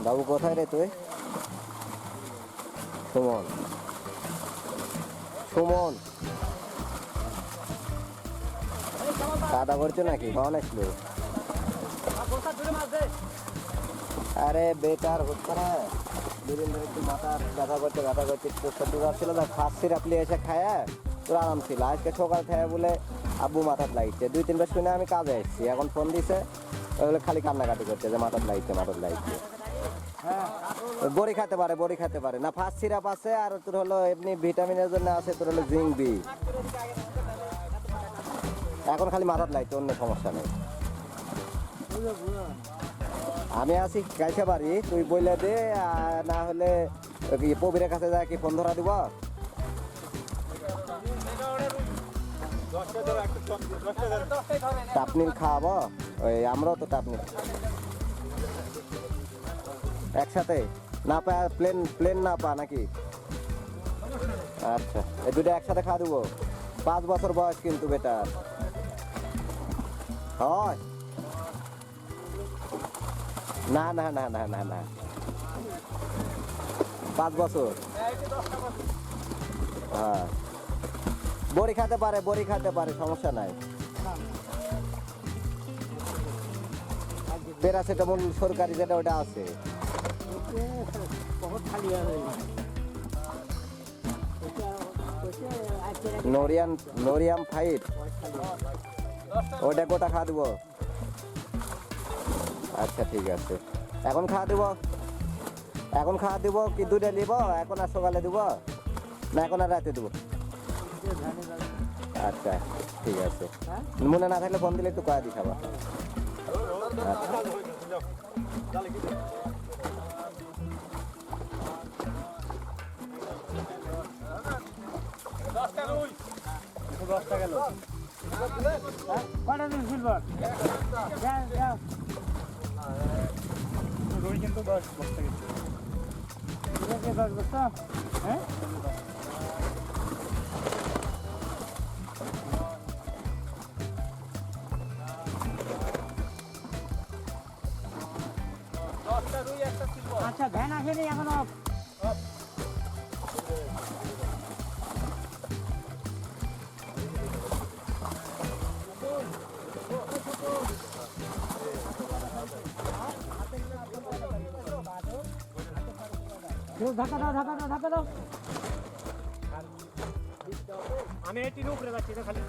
বাবু কোথায় রে তুই? সুমন, সুমন কাদা করছো নাকি? কখন আসলো? আরে বেকার হচ্ছে না, দুদিন ধরে একটু মাথা ব্যথা করছে একটু সর্দি ছিল না, ফার্স্ট সিরাপ নিয়ে এসে খায়া তোর আরাম ছিল। আজকে সকাল থেকে বলে আব্বু মাথার লাগছে, 2-3 বার শুনে আমি কাজে এসেছি, এখন ফোন দিছে ওগুলো খালি কান্নাকাটি করছে যে মাথার লাগছে। বড়ি খেতে পারে না, ফার্স্ট সিরাপ আছে আর তোর হলো এমনি ভিটামিনের জন্য আছে তোর হলো জিঙ্ক বি। এখন খালি মাথার লাগছে, অন্য সমস্যা নেই। আমি আছি গাইছে বাড়ি, তুই বলে দে, না হলে প্রবীরের কাছে যা কি ফোন ধরা দিব। টাপনিল খাওয়াবো, ওই আমরাও তো টাপনিল একসাথে না পা, প্লেন না পা নাকি? আচ্ছা, এই দুটো একসাথে খাওয়া দেবো। 5 বছর বয়স কিন্তু বেটার হয় না। না না না না না 5 বছর। হ্যাঁ, বড়ি খেতে পারে সমস্যা নাই। প্যারাসিটামল সরকারি যেটা ওটা আছে। নোরিয়াম 5 ওটা গোটা খাওয়া দেবো। আচ্ছা ঠিক আছে, এখন খাওয়া দেবো কি দুধে নিব? এখন আর সকালে দেবো না এখন আর রাতে দেবো? আচ্ছা ঠিক আছে, মনে না থাকলে ফোন দিলে একটু কয়া দি খাবা। আচ্ছা, ভ্যান আসেনি এখনো? ধাক্কা দাও। আমি এই 3 উপরে যাচ্ছি খালি।